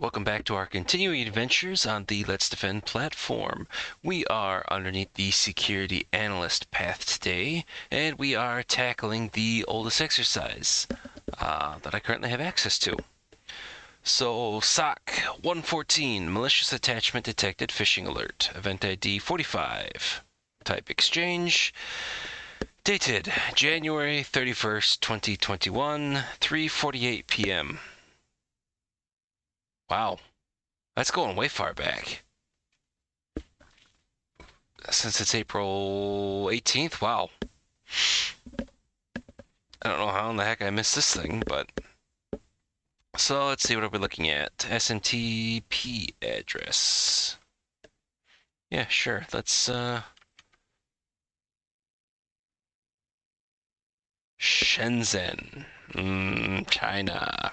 Welcome back to our continuing adventures on the Let's Defend platform. We are underneath the security analyst path today, and we are tackling the oldest exercise that I currently have access to. So, SOC114, malicious attachment detected, phishing alert, EventID 45, type exchange, dated January 31st, 2021, 3:48 p.m. Wow, that's going way far back. Since it's April 18th, wow. I don't know how in the heck I missed this thing, but... So let's see what we're looking at. SMTP address. Yeah, sure. Let's, Shenzhen. China.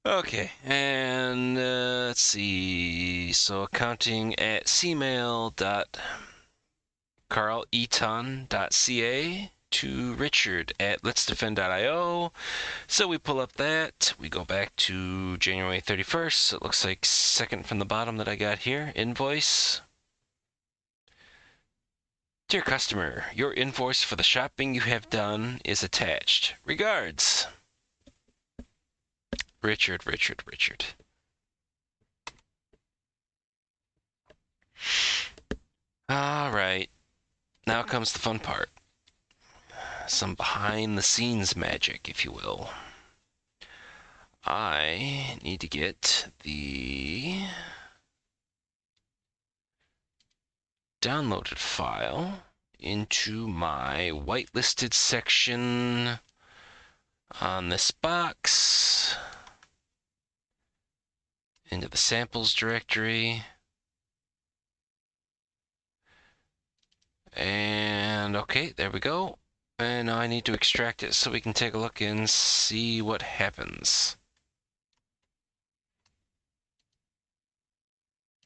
Okay, and let's see. So accounting at cmail.carleton.ca to Richard at letsdefend.io. So we pull up that. We go back to January 31st. So it looks like second from the bottom that I got here. Invoice. Dear customer, your invoice for the shopping you have done is attached. Regards. Richard. All right. Now comes the fun part. Some behind-the-scenes magic, if you will. I need to get the downloaded file into my whitelisted section on this box, into the samples directory, and okay, there we go. And now I need to extract it so we can take a look and see what happens.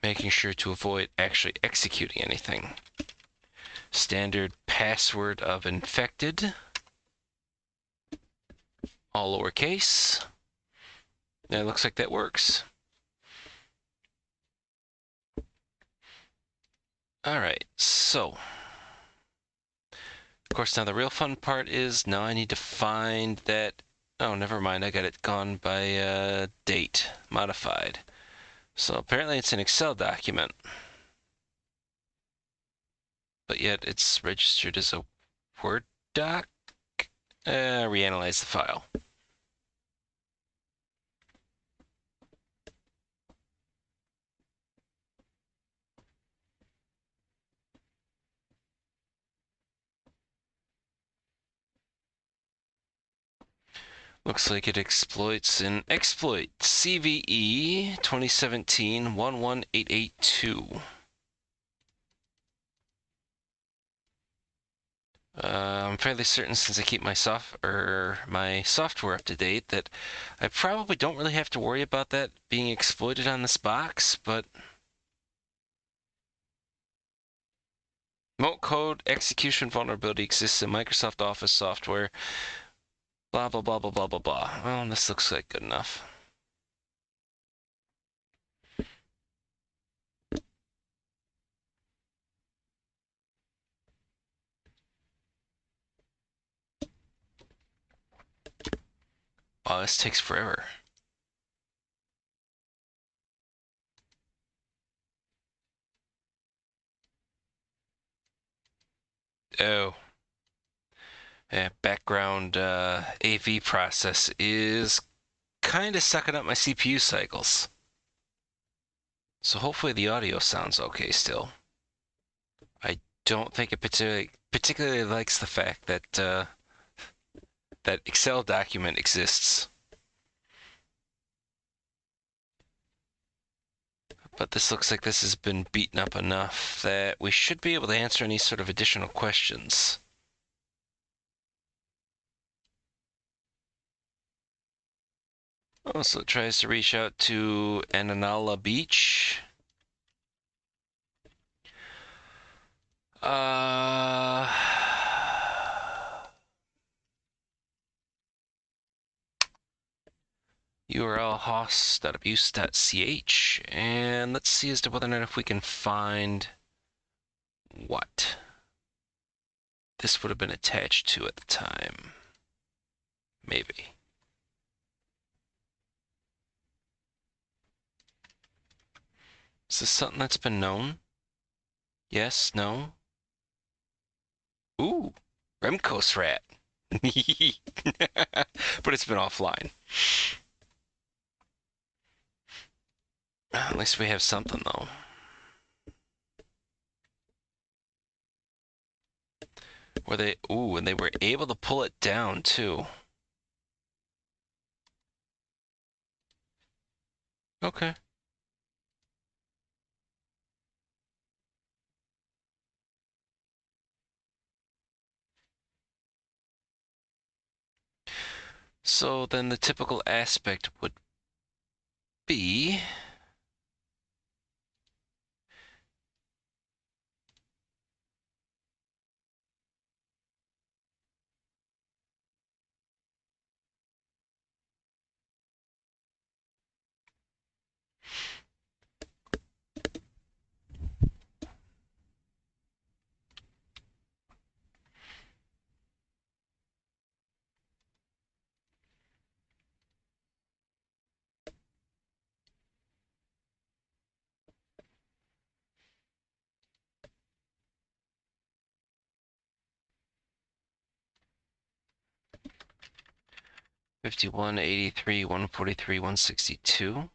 Making sure to avoid actually executing anything. Standard password of infected, all lowercase. And it looks like that works. All right, so of course now the real fun part is now I need to find that. Oh, never mind, I got it gone by date, modified. So apparently it's an Excel document, but yet it's registered as a Word doc. Reanalyze the file. Looks like it exploits an exploit CVE 2017-11882. I'm fairly certain, since I keep my software up to date, that I probably don't really have to worry about that being exploited on this box, but remote code execution vulnerability exists in Microsoft Office software. Blah, blah, blah, blah, blah, blah, blah. Well, this looks like good enough. Wow, this takes forever. Oh. Yeah, background AV process is kind of sucking up my CPU cycles. So hopefully the audio sounds okay still. I don't think it particularly likes the fact that that Excel document exists. But this looks like this has been beaten up enough that we should be able to answer any sort of additional questions. Also, it tries to reach out to Ananala Beach. URL host.abuse.ch, and let's see as to whether or not if we can find what this would have been attached to at the time. Maybe. Is this something that's been known? Yes, no? Ooh, Remco's rat. But it's been offline. At least we have something, though. Were they... Ooh, and they were able to pull it down, too. Okay. So then the typical aspect would be... $51, $83, $143, $162.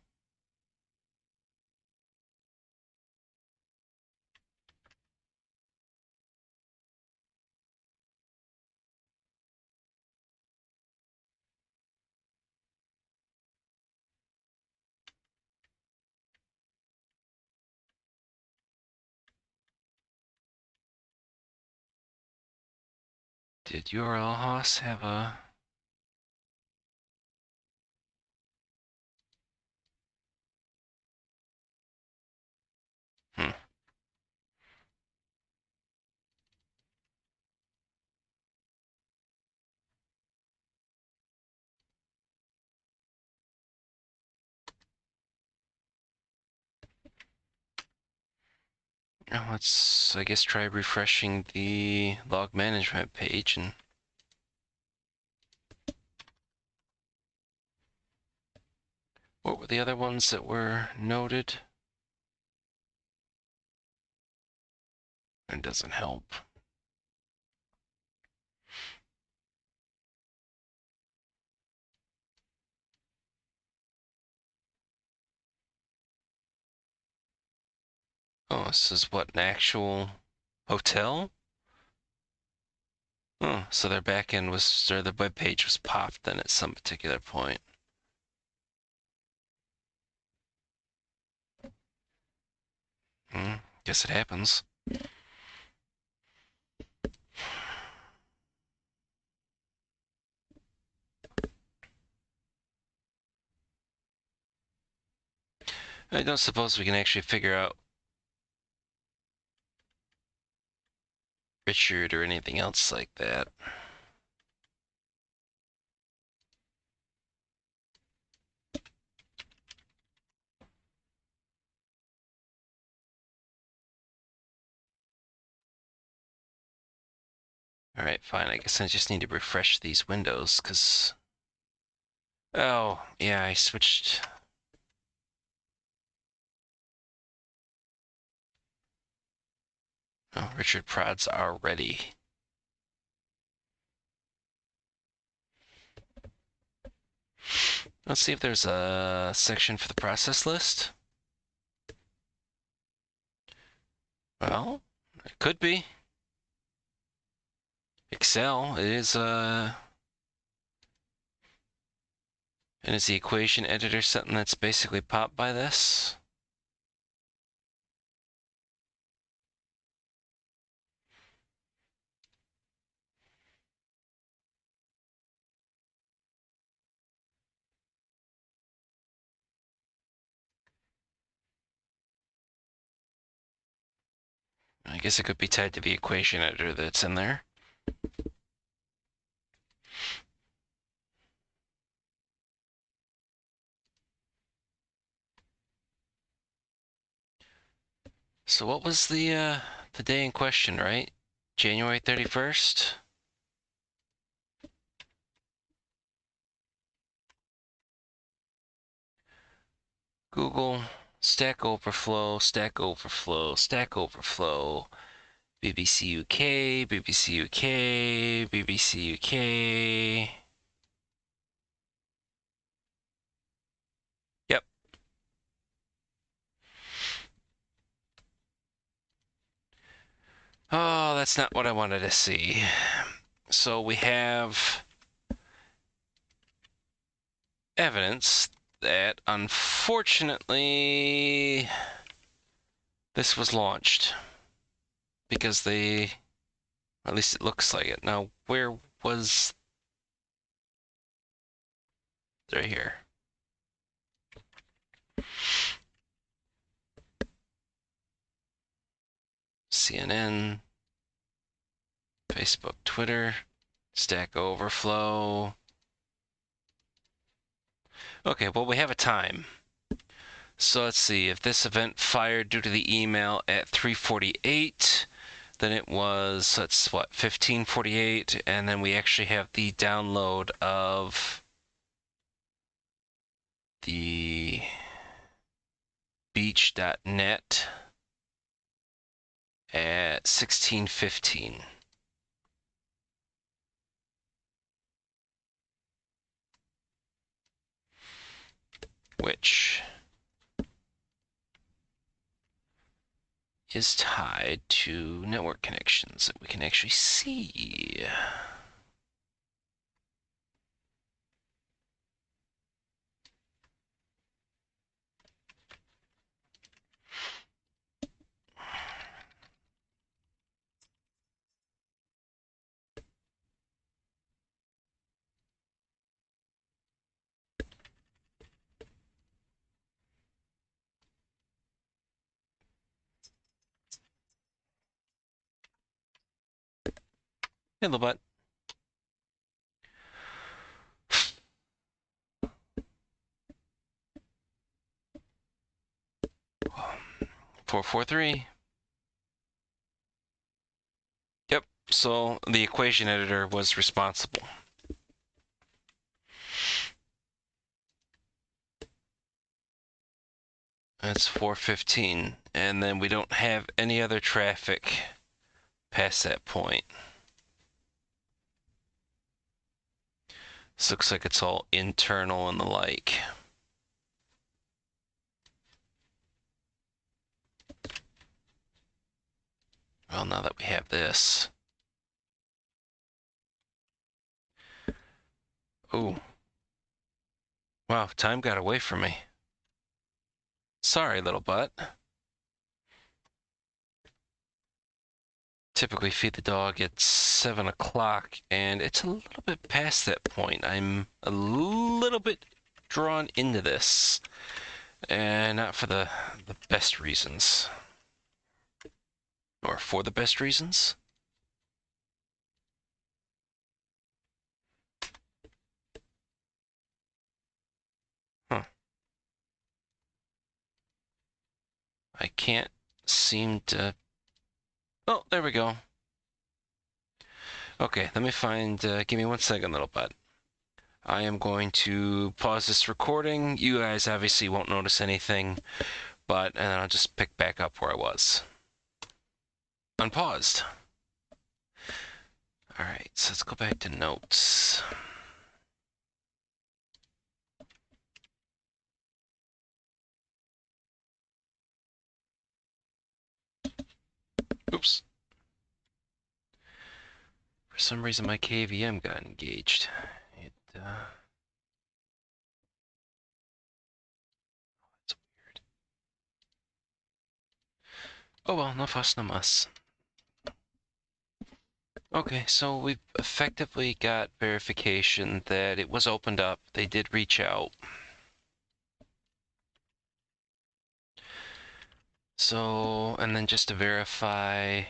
Did URL host have a... Hmm. Now let's, I guess, try refreshing the log management page and... What were the other ones that were noted? It doesn't help. Oh, this is what, an actual hotel? Oh, so their backend was, or the web page was popped then at some particular point. Guess it happens. I don't suppose we can actually figure out Richard or anything else like that. All right, fine. I guess I just need to refresh these windows because... Oh, yeah, I switched... Oh, Richard prods are ready. Let's see if there's a section for the process list. Well, it could be. Excel is and is the equation editor something that's basically popped by this? I guess it could be tied to the equation editor that's in there. So what was the day in question, right? January 31st? Google, Stack Overflow, Stack Overflow, Stack Overflow, BBC UK, BBC UK, BBC UK. Yep. Oh, that's not what I wanted to see. So we have evidence that unfortunately this was launched because they, at least it looks like it. Now, where was, right here. CNN, Facebook, Twitter, Stack Overflow. Okay, well, we have a time. So let's see, if this event fired due to the email at 3:48, then it was, that's what, 15:48, and then we actually have the download of the beach.net at 16:15. Which is tied to network connections that we can actually see. Hey, little butt. 443. Yep, so the equation editor was responsible. That's 415, and then we don't have any other traffic past that point. This looks like it's all internal and the like. Well, now that we have this. Ooh. Wow, time got away from me. Sorry, little butt. Typically feed the dog at 7 o'clock, and it's a little bit past that point. I'm a little bit drawn into this, and not for the best reasons. Or for the best reasons? Huh. I can't seem to... Oh, there we go. Okay, let me find... give me 1 second, little bud. I am going to pause this recording. You guys obviously won't notice anything, but and then I'll just pick back up where I was. Unpaused. All right, so let's go back to notes. Oops. For some reason, my KVM got engaged. That's weird. Oh well, no fuss, no muss. Okay, so we've effectively got verification that it was opened up. They did reach out. So, and then just to verify,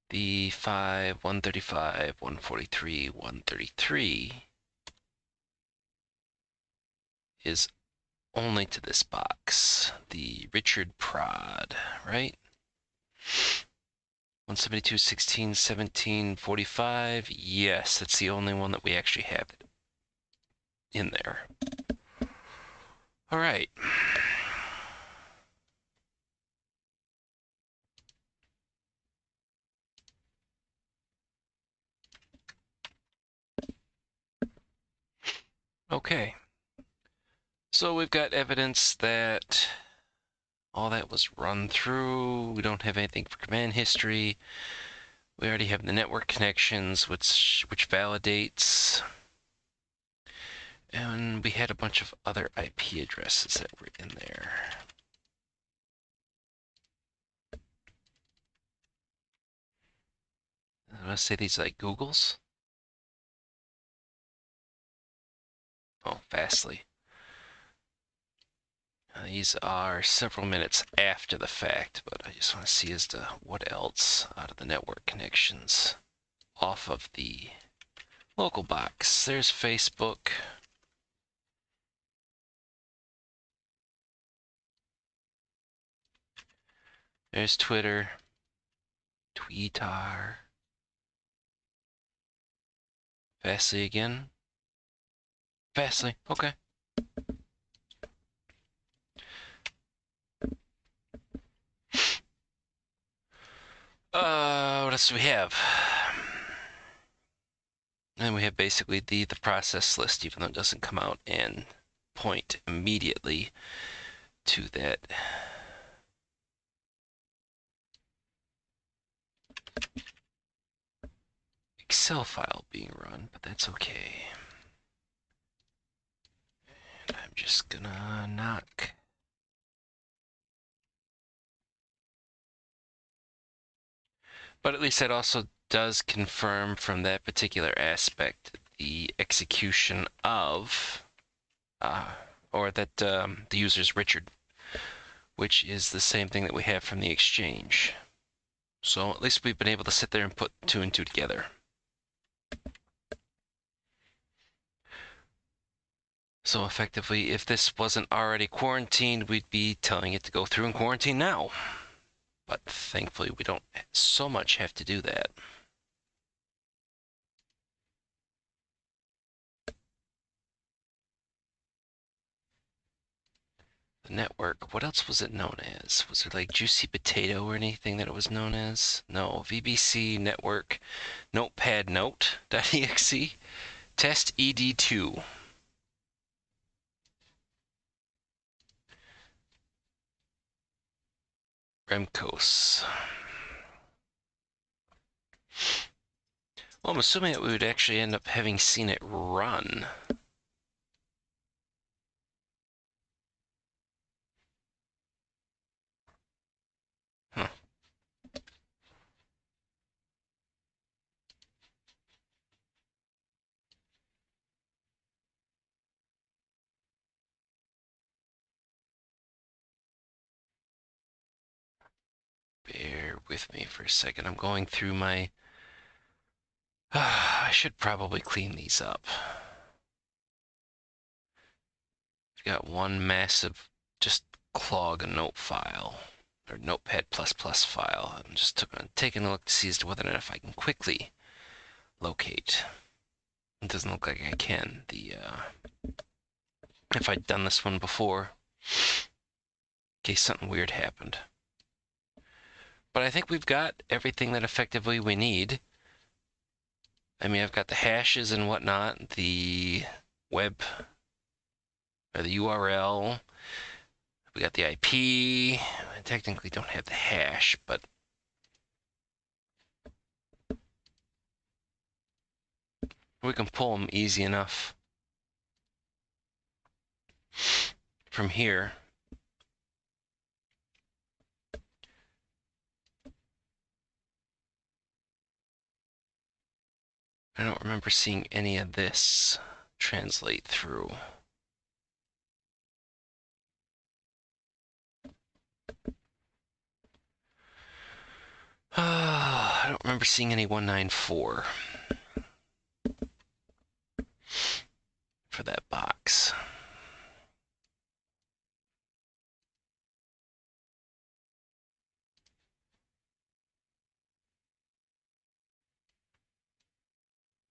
the 5, 135, 143, 133 is only to this box, the Richard Prod, right? 172.16.17.45. Yes, that's the only one that we actually have in there. All right. Okay. So we've got evidence that all that was run through. We don't have anything for command history. We already have the network connections, which validates. And we had a bunch of other IP addresses that were in there. I want to say these are like Google's. Oh, Fastly. These are several minutes after the fact, but I just want to see as to what else out of the network connections off of the local box. There's Facebook. There's Twitter. Tweetar. Fastly again. Fastly, okay. What else do we have? And we have basically the process list, even though it doesn't come out and point immediately to that. Excel file being run, but that's okay. And I'm just gonna knock. But at least that also does confirm from that particular aspect the execution of, or that the user's Richard, which is the same thing that we have from the exchange. So at least we've been able to sit there and put two and two together. So effectively, if this wasn't already quarantined, we'd be telling it to go through and quarantine now. But thankfully, we don't so much have to do that. The network, what else was it known as? Was it like Juicy Potato or anything that it was known as? No, VBC network, notepad note.exe, test ed2. Remcos. Well, I'm assuming that we would actually end up having seen it run. Huh. Bear with me for a second. I'm going through my... I should probably clean these up. I've got one massive, just clog a note file, or notepad++ file. I'm just taking a look to see as to whether or not if I can quickly locate. It doesn't look like I can. If I'd done this one before, in case something weird happened. But I think we've got everything that effectively we need. I mean, I've got the hashes and whatnot, the web, or the URL. We got the IP. I technically don't have the hash, but we can pull them easy enough from here. I don't remember seeing any of this translate through. I don't remember seeing any 194 for that box.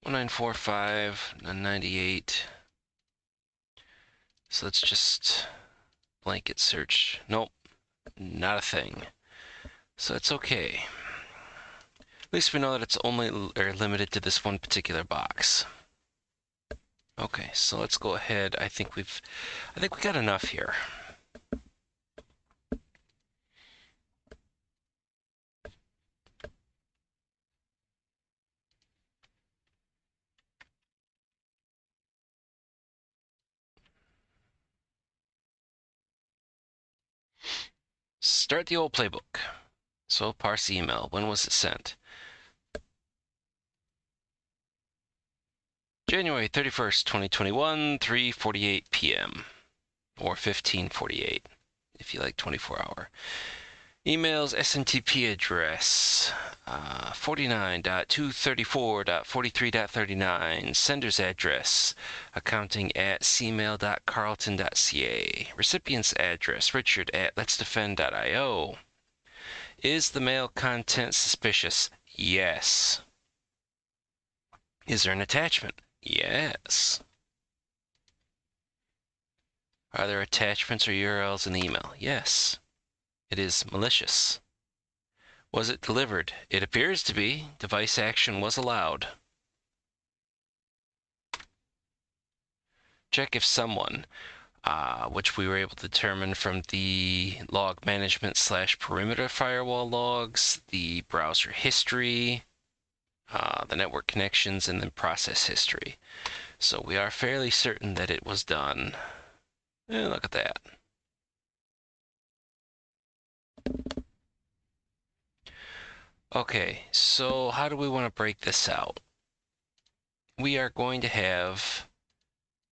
194.5.98. So let's just blanket search. Nope, not a thing. So it's okay. At least we know that it's only limited to this one particular box. Okay, so let's go ahead. I think we got enough here. Start the old playbook. So parse email. When was it sent? January 31st, 2021, 3:48 p.m. or 15:48 if you like 24-hour. Emails SMTP address 49.234.43.39. Sender's address accounting@cmail.carlton.ca. Recipient's address richard@letsdefend.io. Is the mail content suspicious? Yes. Is there an attachment? Yes. Are there attachments or URLs in the email? Yes. It is malicious. Was it delivered? It appears to be. Device action was allowed. Check if someone, which we were able to determine from the log management / perimeter firewall logs, the browser history, the network connections, and then process history. So we are fairly certain that it was done. Look at that. Okay, so how do we want to break this out? We are going to have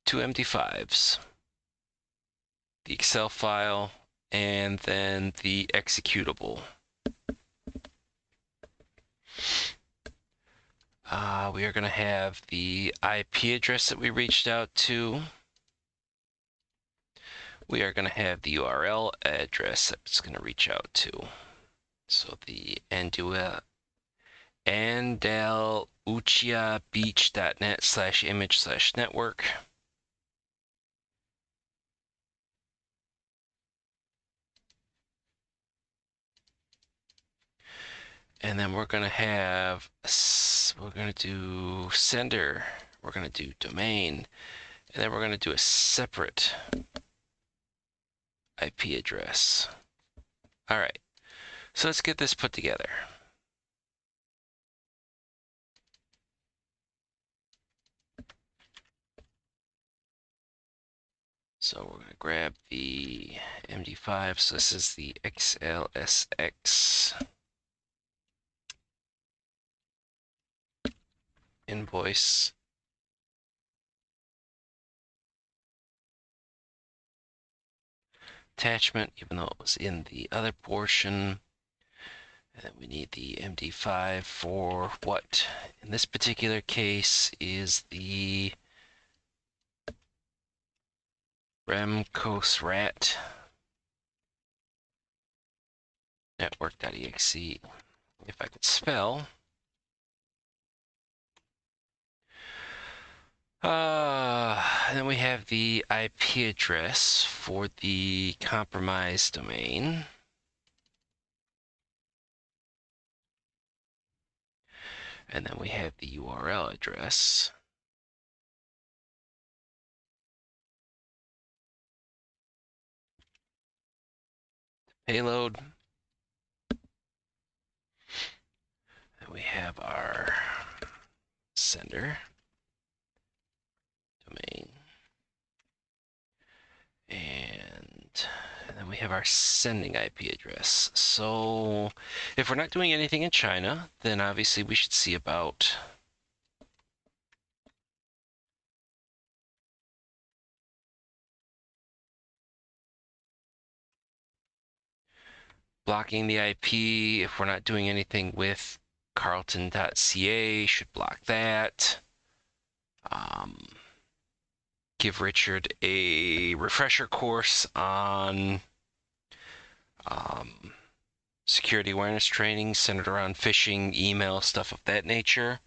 two MD5s, the Excel file, and then the executable. We are going to have the IP address that we reached out to. We are going to have the URL address that it's going to reach out to. So the andalluciabeach.net /image /network. And then we're going to have, we're going to do sender, we're going to do domain, and then we're going to do a separate IP address. All right, so let's get this put together. So we're going to grab the MD5. So this is the XLSX invoice. Attachment, even though it was in the other portion. And then we need the MD5 for what, in this particular case, is the remcosrat network.exe. If I could spell. Then we have the IP address for the compromised domain. And then we have the URL address. Payload. And we have our sender domain. And then we have our sending IP address. So if we're not doing anything in China, then obviously we should see about blocking the IP. If we're not doing anything with carlton.ca, should block that. Give Richard a refresher course on security awareness training centered around phishing, email, stuff of that nature.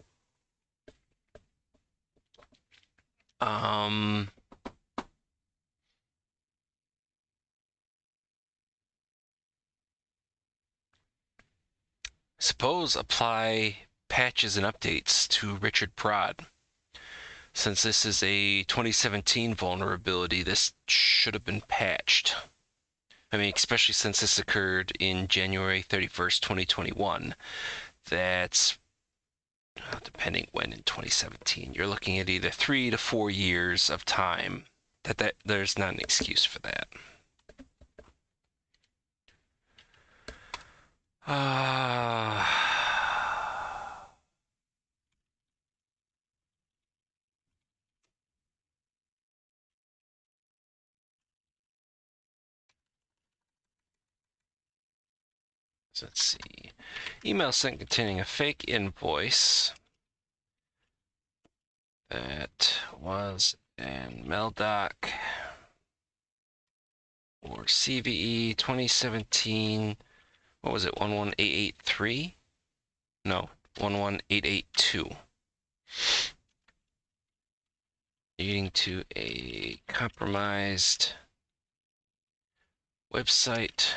Suppose apply patches and updates to Richard Prod. Since this is a 2017 vulnerability, this should have been patched. I mean, especially since this occurred in January 31st, 2021. That's, depending when in 2017, you're looking at either 3 to 4 years of time. That there's not an excuse for that. So let's see. Email sent containing a fake invoice that was in MailDoc or CVE 2017. What was it? 11883? No, 11882. Leading to a compromised website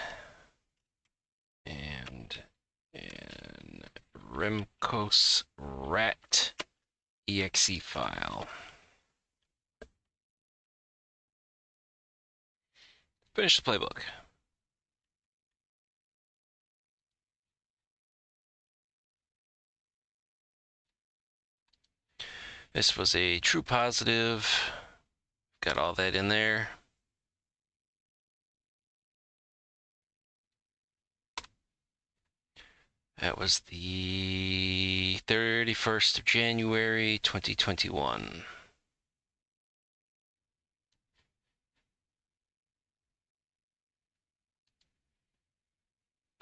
and an Remcos rat exe file. Finish the playbook. This was a true positive. Got all that in there. That was the 31st of January, 2021.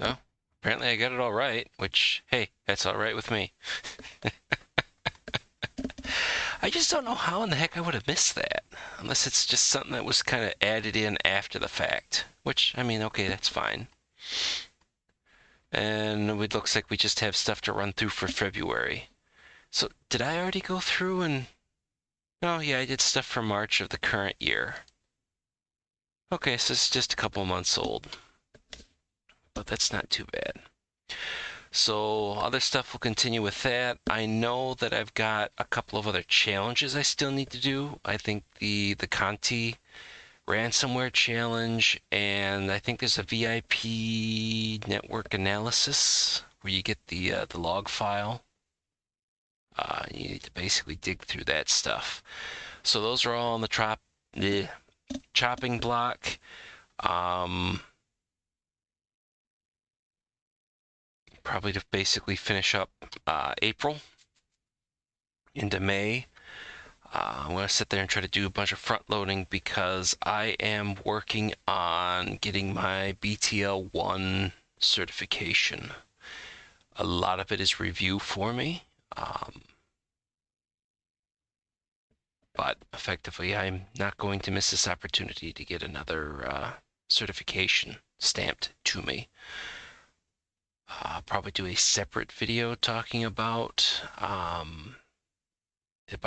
Oh, apparently I got it all right, which, hey, that's all right with me. I just don't know how in the heck I would have missed that, unless it's just something that was kind of added in after the fact, which, I mean, okay, that's fine. And it looks like we just have stuff to run through for February. So did I already go through and... Oh, yeah, I did stuff for March of the current year. Okay, so it's just a couple months old. But that's not too bad. So other stuff will continue with that. I know that I've got a couple of other challenges I still need to do. I think the Conti ransomware challenge, and I think there's a VIP network analysis where you get the log file. You need to basically dig through that stuff. So those are all on the chopping block. Probably to basically finish up April into May. I'm going to sit there and try to do a bunch of front loading because I am working on getting my BTL1 certification. A lot of it is review for me. But effectively, I'm not going to miss this opportunity to get another certification stamped to me. Probably do a separate video talking about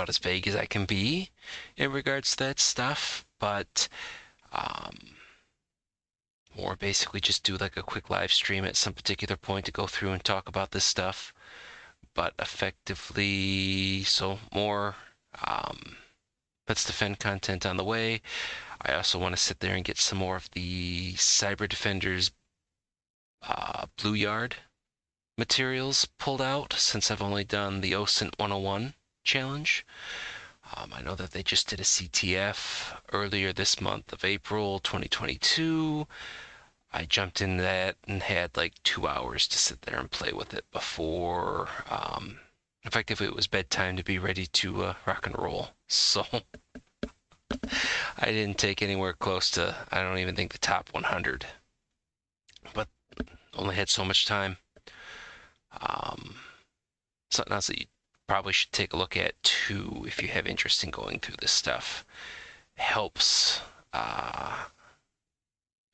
as vague as I can be in regards to that stuff, but or basically just do like a quick live stream at some particular point to go through and talk about this stuff. But effectively, so more Let's Defend content on the way. I also want to sit there and get some more of the Cyber Defenders Blue Yard materials pulled out, since I've only done the OSINT 101 challenge. I know that they just did a CTF earlier this month of April 2022. I jumped in that and had like 2 hours to sit there and play with it before effectively it was bedtime to be ready to rock and roll. So I didn't take anywhere close to, I don't even think, the top 100, but only had so much time. Something else that you probably should take a look at too, if you have interest in going through this stuff, helps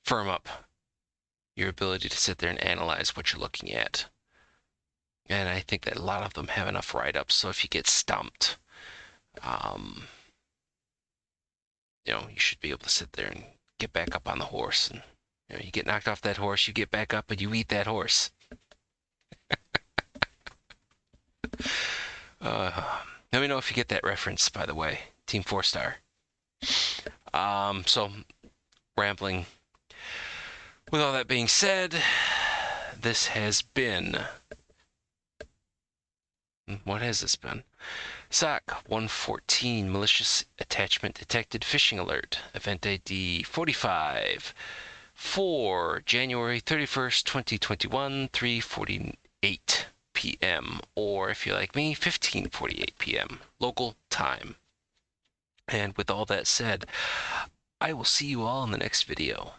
firm up your ability to sit there and analyze what you're looking at. And I think that a lot of them have enough write-ups, so if you get stumped, you should be able to sit there and get back up on the horse. And you get knocked off that horse, you get back up and you eat that horse. Let me know if you get that reference, by the way. Team 4-star. So, rambling. With all that being said, this has been... What has this been? SOC114 Malicious Attachment Detected Phishing Alert. EventID 45 for January 31st, 2021, 3:48 p.m. Or if you're like me, 15:48 p.m. local time. And with all that said, I will see you all in the next video.